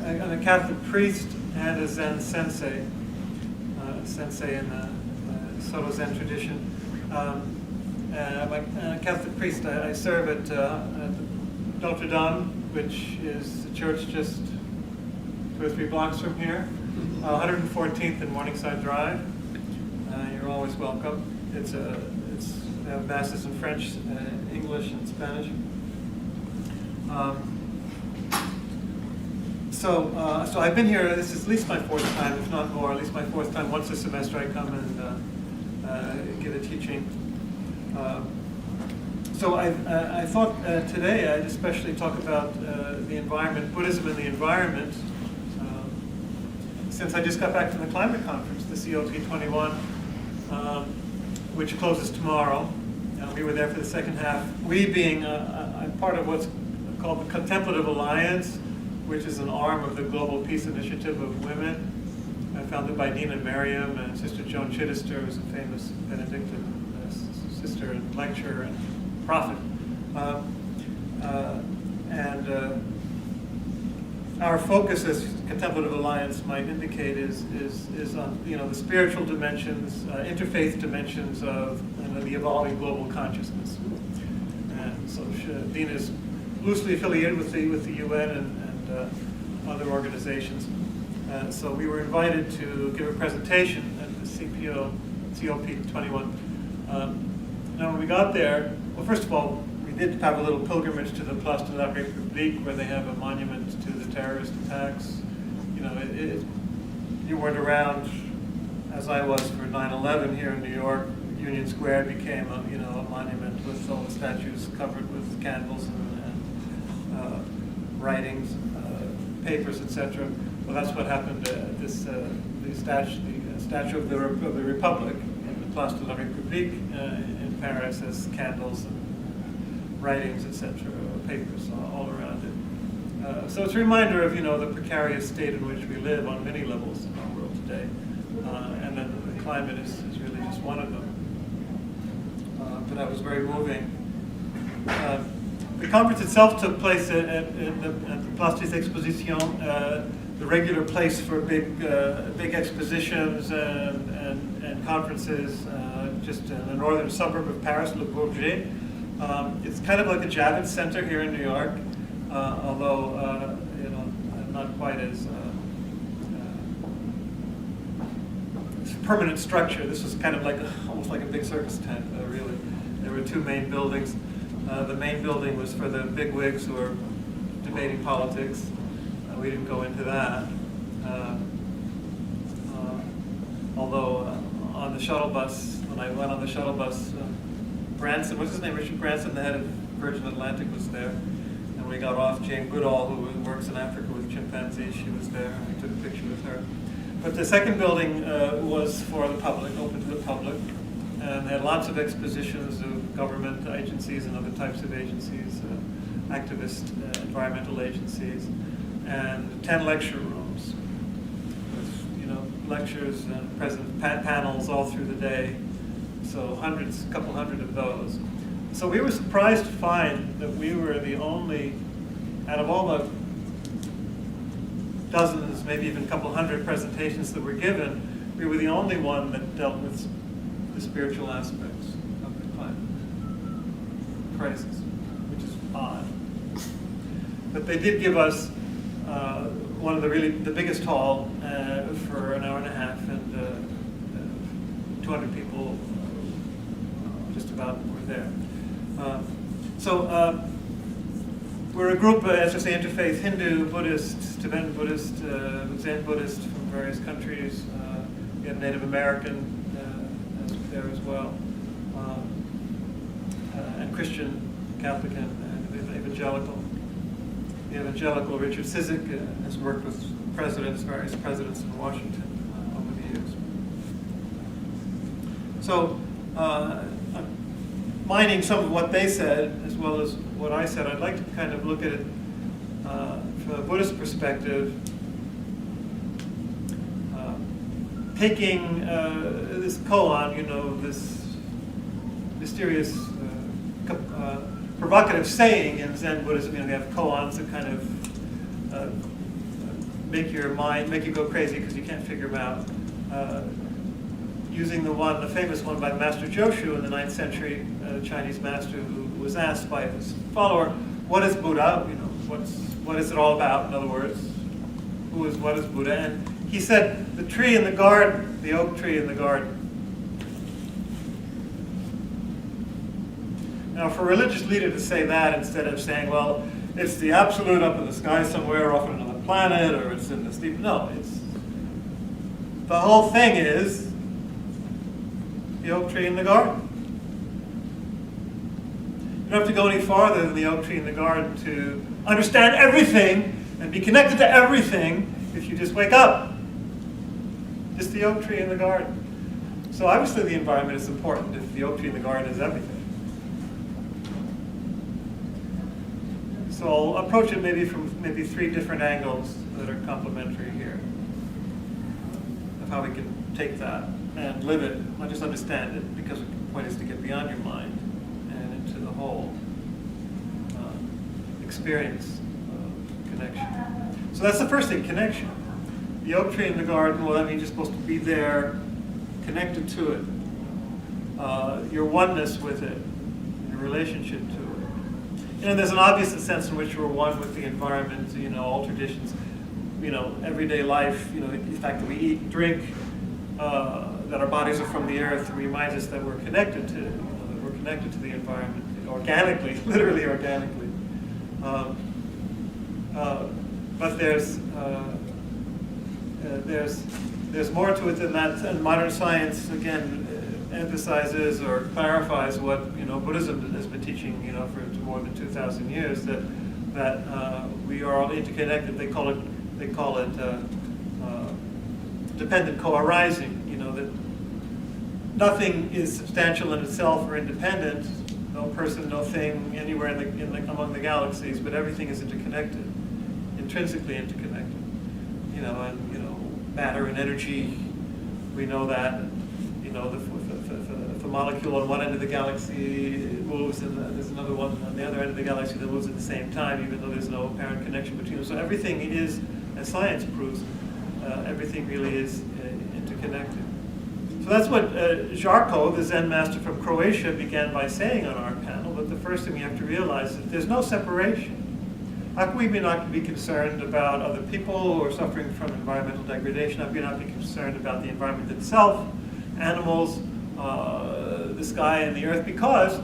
I'm a Catholic priest and a Zen sensei, sensei in the Soto Zen tradition. I'm a Catholic priest. I serve at Notre Dame, which is a church just 2 or 3 blocks from here, 114th and Morningside Drive. You're always welcome. They have masses in French, English, and Spanish. So I've been here. This is at least my 4th time, if not more. At least my 4th time. Once a semester, I come and give a teaching. So I thought today I'd especially talk about the environment, Buddhism and the environment. Since I just got back from the climate conference, the COP21, which closes tomorrow. We were there for the second half. We being I'm part of what's called the Contemplative Alliance, which is an arm of the Global Peace Initiative of Women, founded by Nina Merriam and Sister Joan Chittister, who's a famous Benedictine sister and lecturer and prophet. Our focus, as Contemplative Alliance might indicate, is on the spiritual dimensions, interfaith dimensions of the evolving global consciousness. And so Nina is loosely affiliated with the UN and other organizations. So we were invited to give a presentation at the COP21. Now when we got there, well, first of all, we did have a little pilgrimage to the Place de la République, where they have a monument to the terrorist attacks. You weren't around, as I was, for 9/11 here in New York. Union Square became a monument with all the statues covered with candles and writings, papers, etc. Well, that's what happened. The statue of the Republic in the Place de la République in Paris has candles and writings, etc., papers all around it. So it's a reminder of the precarious state in which we live on many levels in our world today, and then the climate is really just one of them. But that was very moving. The conference itself took place at the Place des Expositions, the regular place for big expositions and conferences, just in the northern suburb of Paris, Le Bourget. It's kind of like a Javits Center here in New York, although not quite as permanent structure. This was kind of like almost like a big circus tent, really. There were 2 main buildings. The main building was for the bigwigs who were debating politics. We didn't go into that. Although on the shuttle bus, when I went on the shuttle bus, Branson, what's his name? Richard Branson, the head of Virgin Atlantic, was there. And when we got off, Jane Goodall, who works in Africa with chimpanzees, she was there, and we took a picture with her. But the second building was for the public, open to the public. And they had lots of expositions of government agencies and other types of agencies, activist environmental agencies, and 10 lecture rooms with lectures and panels all through the day. So a couple hundred of those. So we were surprised to find that we were the only, out of all the dozens, maybe even a couple hundred presentations that were given, we were the only one that dealt with the spiritual aspects of the climate crisis, which is odd. But they did give us one of the biggest hall for an hour and a half, and 200 people just about were there. We're a group, as I say, interfaith, Hindu, Buddhist, Tibetan Buddhist, Zen Buddhist from various countries. We have Native American there as well, and Christian, Catholic, and evangelical. The evangelical Richard Cizik has worked with various presidents in Washington over the years. So, mining some of what they said as well as what I said, I'd like to kind of look at it from a Buddhist perspective, taking this koan, this mysterious, provocative saying in Zen Buddhism. They have koans that kind of make your mind, make you go crazy because you can't figure them out. Using the famous one by Master Joshu in the 9th century, Chinese master who was asked by his follower, what is Buddha? What is it all about? In other words, what is Buddha? And he said, the tree in the garden, the oak tree in the garden. Now, for a religious leader to say that instead of saying, well, it's the absolute up in the sky somewhere off on another planet, or it's in the steep. No, it's the whole thing is the oak tree in the garden. You don't have to go any farther than the oak tree in the garden to understand everything and be connected to everything if you just wake up. Just the oak tree in the garden. So obviously the environment is important if the oak tree in the garden is everything. So I'll approach it maybe from 3 different angles that are complementary here of how we can take that and live it, not just understand it, because the point is to get beyond your mind and into the whole experience of connection. So that's the first thing, connection. The oak tree in the garden, well, that means you're supposed to be there, connected to it, your oneness with it, your relationship to it. There's an obvious sense in which we're one with the environment, all traditions, everyday life, the fact that we eat, drink, that our bodies are from the earth reminds us that we're connected to, that we're connected to the environment organically, literally organically. But there's more to it than that, and modern science again emphasizes or clarifies what Buddhism has been teaching for more than 2,000 years, that we are all interconnected. They call it dependent co-arising. That nothing is substantial in itself or independent. No person, no thing anywhere among the galaxies, but everything is interconnected, intrinsically interconnected. Matter and energy. We know that. If a molecule on one end of the galaxy moves, and there's another one on the other end of the galaxy that moves at the same time, even though there's no apparent connection between them. So everything is, as science proves, everything really is interconnected. So that's what Žarko, the Zen master from Croatia, began by saying on our panel. But the first thing we have to realize is that there's no separation. How can we not be concerned about other people who are suffering from environmental degradation? How can we not be concerned about the environment itself, animals, the sky and the earth? Because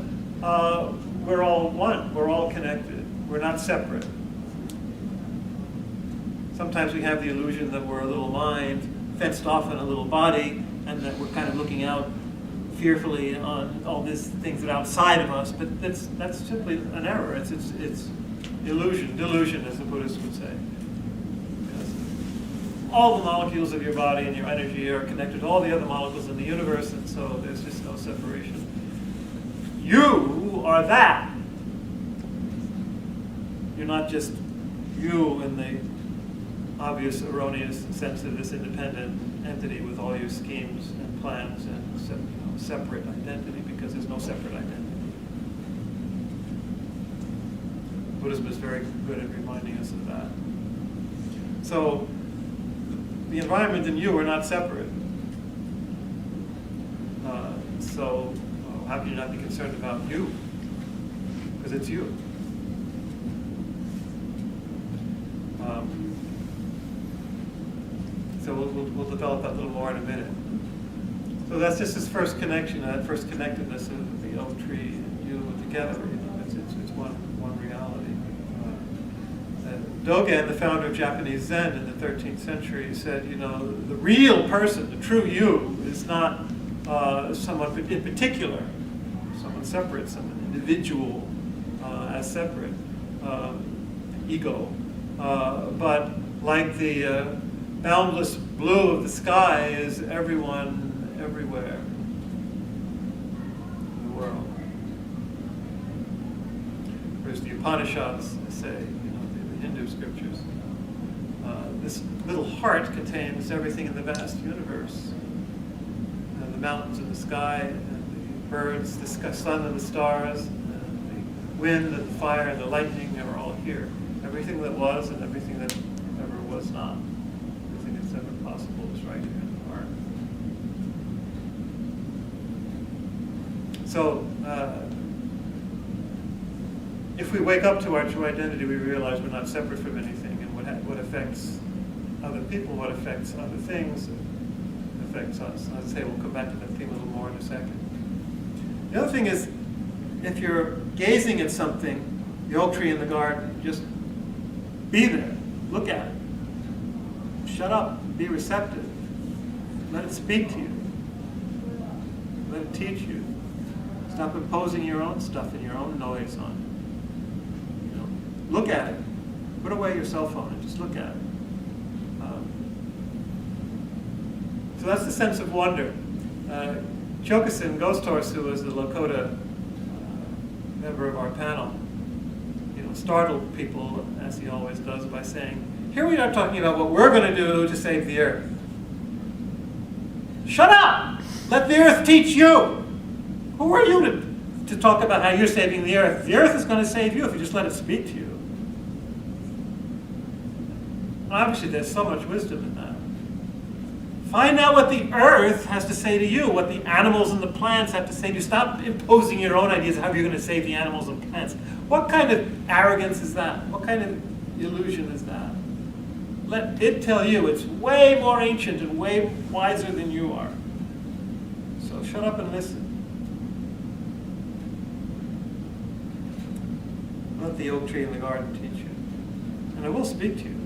we're all one. We're all connected. We're not separate. Sometimes we have the illusion that we're a little mind fenced off in a little body, and that we're kind of looking out fearfully on all these things that are outside of us. But that's simply an error. It's illusion, delusion, as the Buddhists would say. Because all the molecules of your body and your energy are connected to all the other molecules in the universe, and so there's just no separation. You are that. You're not just you in the obvious, erroneous sense of this independent entity with all your schemes and plans and separate identity, because there's no separate identity. Buddhism is very good at reminding us of that. So the environment and you are not separate. So how can you not be concerned about you? Because it's you. So we'll develop that a little more in a minute. So that's just this first connection, that first connectedness of the oak tree and you together. It's one reality. Dogen, the founder of Japanese Zen in the 13th century, said, the real person, the true you, is not someone in particular, someone separate, someone individual as separate, ego, but like the boundless blue of the sky is everyone, everywhere in the world. Whereas the Upanishads say, the Hindu scriptures, this little heart contains everything in the vast universe. And the mountains and the sky, and the birds, the sun and the stars, and the wind and the fire and the lightning are all here. Everything that was and everything that ever was not. right here in the heart. So, if we wake up to our true identity, we realize we're not separate from anything, and what affects other people, what affects other things, affects us. And as I say, we'll come back to that theme a little more in a second. The other thing is, if you're gazing at something, the oak tree in the garden, just be there, look at it. Shut up, be receptive. Let it speak to you. Let it teach you. Stop imposing your own stuff and your own noise on it. Look at it. Put away your cell phone and just look at it. So that's the sense of wonder. Chokusin Ghost Horse, who was the Lakota member of our panel, startled people, as he always does, by saying, here we are talking about what we're going to do to save the earth. Shut up! Let the earth teach you! Who are you to talk about how you're saving the earth? The earth is going to save you if you just let it speak to you. Obviously, there's so much wisdom in that. Find out what the earth has to say to you, what the animals and the plants have to say to you. Stop imposing your own ideas of how you're going to save the animals and plants. What kind of arrogance is that? What kind of illusion is that? Let it tell you it's way more ancient and way wiser than you are. So shut up and listen. Let the oak tree in the garden teach you. And it will speak to you.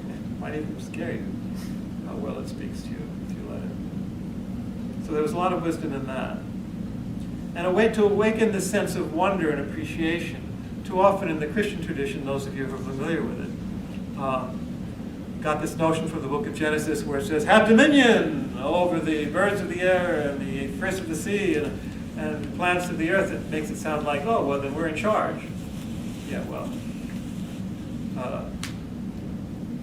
It might even scare you how well it speaks to you if you let it. So there was a lot of wisdom in that. And a way to awaken this sense of wonder and appreciation. Too often in the Christian tradition, those of you who are familiar with it, got this notion from the book of Genesis where it says, have dominion over the birds of the air and the fish of the sea and the plants of the earth. It makes it sound like, oh, well, then we're in charge. Yeah, well,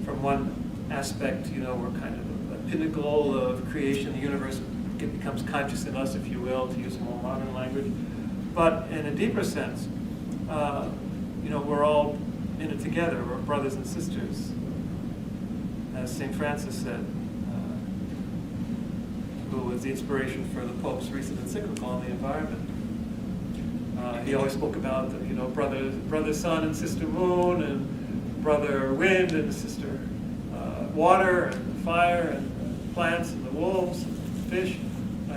from one aspect, we're kind of a pinnacle of creation. The universe becomes conscious in us, if you will, to use a more modern language. But in a deeper sense, we're all in it together. We're brothers and sisters. As St. Francis said, who was the inspiration for the Pope's recent encyclical on the environment. He always spoke about, brother sun and sister moon, and brother wind and sister water, and fire, and plants, and the wolves, and the fish.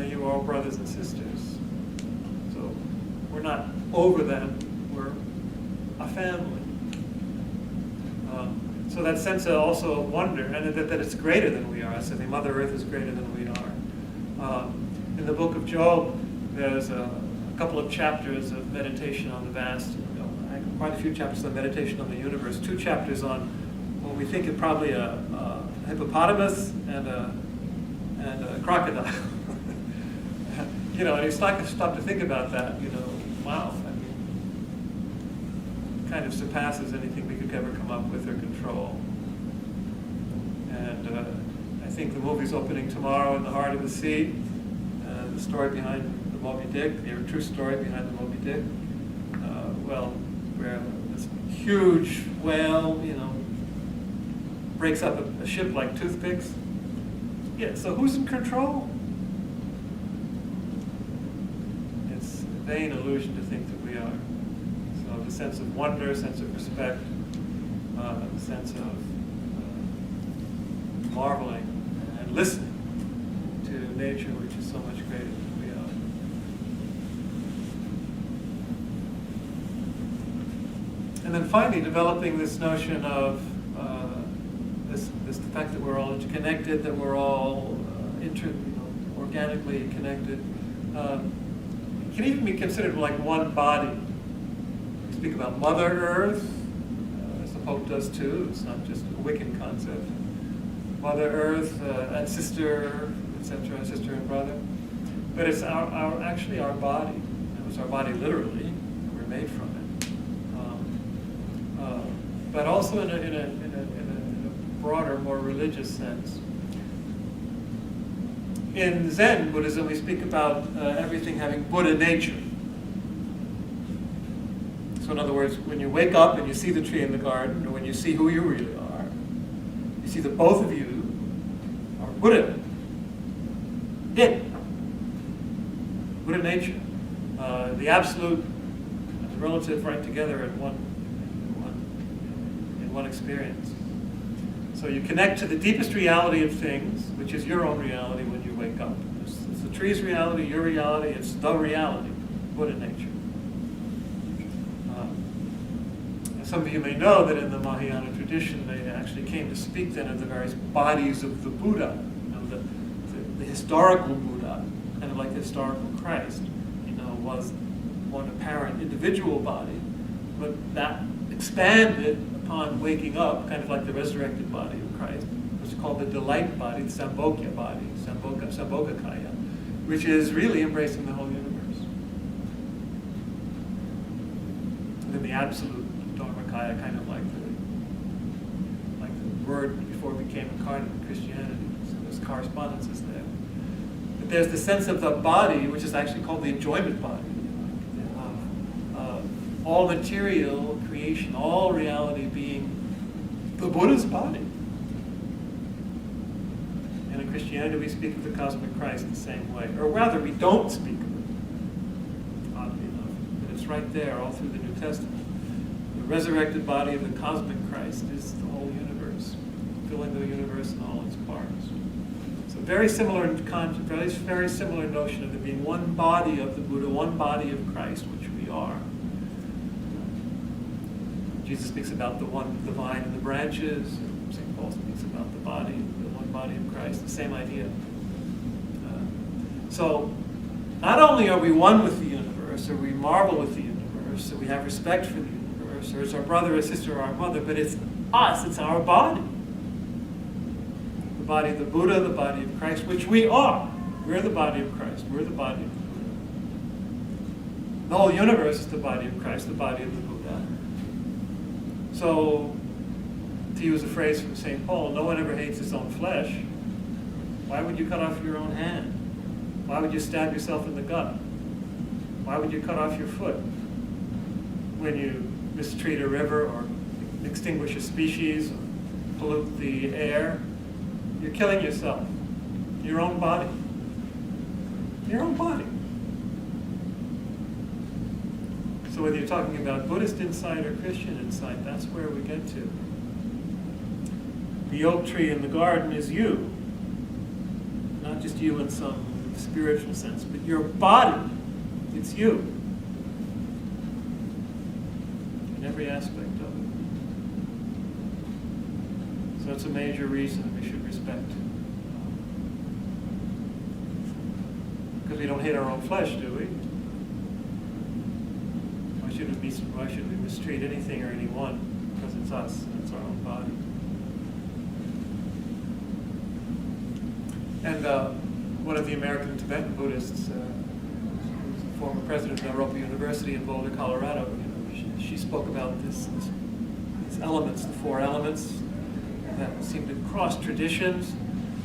You are all brothers and sisters. So we're not over them, we're a family. So that sense also of wonder, and that it's greater than we are. So the Mother Earth is greater than we are. In the book of Job, there's a couple of chapters of meditation on the vast, quite a few chapters on meditation on the universe, 2 chapters on what we think is probably a hippopotamus and a crocodile. And you stop to think about that, wow, kind of surpasses anything we could ever come up with or control. And I think the movie's opening tomorrow in the heart of the sea, the story behind the Moby Dick, the true story behind the Moby Dick. Where this huge whale, breaks up a ship like toothpicks. Yeah, so who's in control? It's a vain illusion to think that we are. So the sense of wonder, sense of respect, the sense of marveling and listening to nature, which is so much greater than we are. And then finally, developing this notion of the fact that we're all interconnected, that we're all organically connected. It can even be considered like one body. We speak about Mother Earth, as the Pope does too. It's not just a Wiccan concept. Mother Earth and sister, etc., sister and brother. But it's actually our body. It was our body literally. We're made from it. But also in a broader, more religious sense. In Zen Buddhism, we speak about everything having Buddha nature. So in other words, when you wake up and you see the tree in the garden, or when you see who you really are, you see that both of you are Buddha it. Buddha nature. The absolute and the relative right together in one experience. So you connect to the deepest reality of things, which is your own reality when you wake up. It's the tree's reality, your reality, it's the reality, Buddha nature. Some of you may know that in the Mahayana tradition, they actually came to speak then of the various bodies of the Buddha, the historical Buddha, kind of like the historical Christ, was one apparent individual body, but that expanded upon waking up, kind of like the resurrected body of Christ, which is called the delight body, the Sambhogya body, Sambhogakaya, which is really embracing the whole universe. And then the absolute Dharmakaya, kind of like the word before it became incarnate in Christianity. So there's correspondences there. But there's the sense of the body, which is actually called the enjoyment body. All material creation, all reality being the Buddha's body. And in Christianity, we speak of the cosmic Christ the same way. Or rather, we don't speak of it, oddly enough. But it's right there all through the New Testament. The resurrected body of the cosmic Christ is the whole universe, filling the universe in all its parts. So very similar notion of there being one body of the Buddha, one body of Christ, which we are. Jesus speaks about the vine and the branches. St. Paul speaks about the body, the one body of Christ, the same idea. So not only are we one with the universe, or we marvel with the universe, or we have respect for the universe, or it's our brother or sister or our mother, but it's us, it's our body. The body of the Buddha, the body of Christ, which we are. We're the body of Christ. We're the body of the Buddha. The whole universe is the body of Christ, the body of the Buddha. So, to use a phrase from St. Paul, no one ever hates his own flesh. Why would you cut off your own hand? Why would you stab yourself in the gut? Why would you cut off your foot when you mistreat a river or extinguish a species or pollute the air? You're killing yourself. Your own body. Your own body. So whether you're talking about Buddhist insight or Christian insight, that's where we get to. The oak tree in the garden is you. Not just you in some spiritual sense, but your body. It's you. In every aspect of it. So it's a major reason we should respect. Because we don't hate our own flesh, do we? Why should we mistreat anything or anyone? Because it's us, and it's our own body. And one of the American Tibetan Buddhists, who's the former president of Columbia University in Boulder, Colorado, she spoke about these elements, the four elements that seem to cross traditions.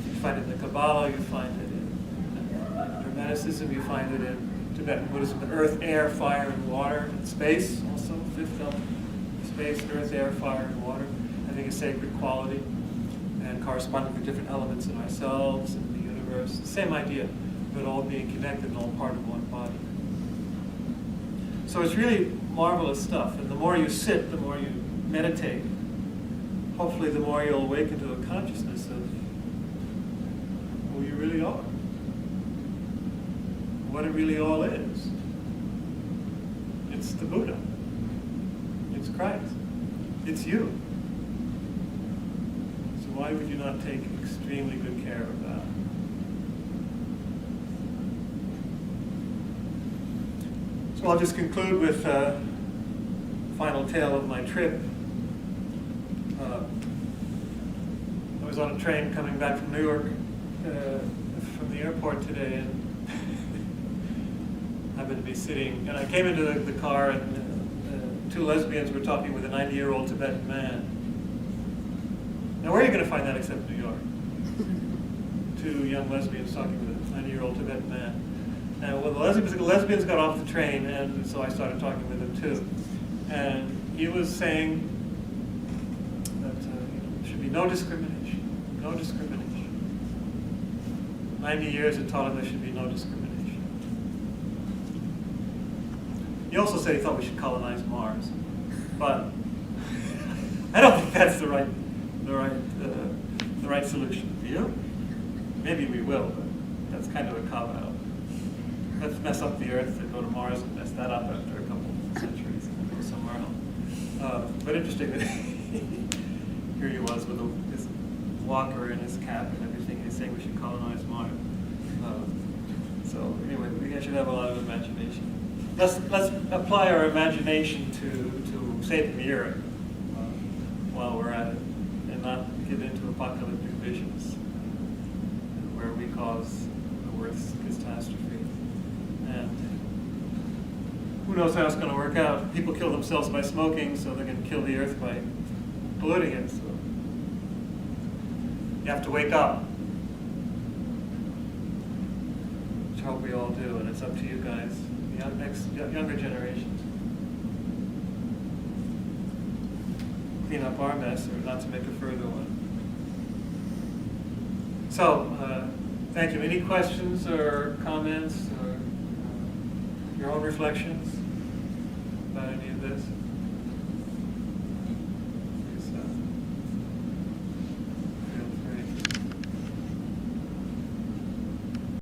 You find it in the Kabbalah, you find it in Hermeticism, you find it in Tibetan Buddhism, but earth, air, fire, and water, and space also, fifth element. Space, earth, air, fire, and water, having a sacred quality and corresponding to different elements in ourselves and the universe. The same idea, but all being connected and all part of one body. So it's really marvelous stuff, and the more you sit, the more you meditate, hopefully the more you'll awaken to a consciousness of who you really are. What it really all is. It's the Buddha. It's Christ. It's you. So why would you not take extremely good care of that? So I'll just conclude with a final tale of my trip. I was on a train coming back from New York from the airport today, and happened to be sitting, and I came into the car, and two lesbians were talking with a 90-year-old Tibetan man. Now, where are you going to find that except New York? Two young lesbians talking with a 90-year-old Tibetan man. And well, the lesbians got off the train, and so I started talking with him too. And he was saying that there should be no discrimination, no discrimination. 90 years it taught him there should be no discrimination. He also said he thought we should colonize Mars, but I don't think that's the right solution. Do you? Maybe we will, but that's kind of a cop-out. Let's mess up the Earth and go to Mars and mess that up after a couple of centuries and go somewhere else. But interesting that here he was with his walker and his cap and everything. He's saying we should colonize Mars. So anyway, we should have a lot of imagination. Let's apply our imagination to saving the Earth while we're at it, and not get into apocalyptic visions where we cause the worst catastrophe. And who knows how it's going to work out? People kill themselves by smoking, so they're going to kill the Earth by polluting it. So you have to wake up, which I hope we all do, and it's up to you guys, the next younger generations. Clean up our mess, or not to make a further one. So, thank you. Any questions or comments or your own reflections about any of this?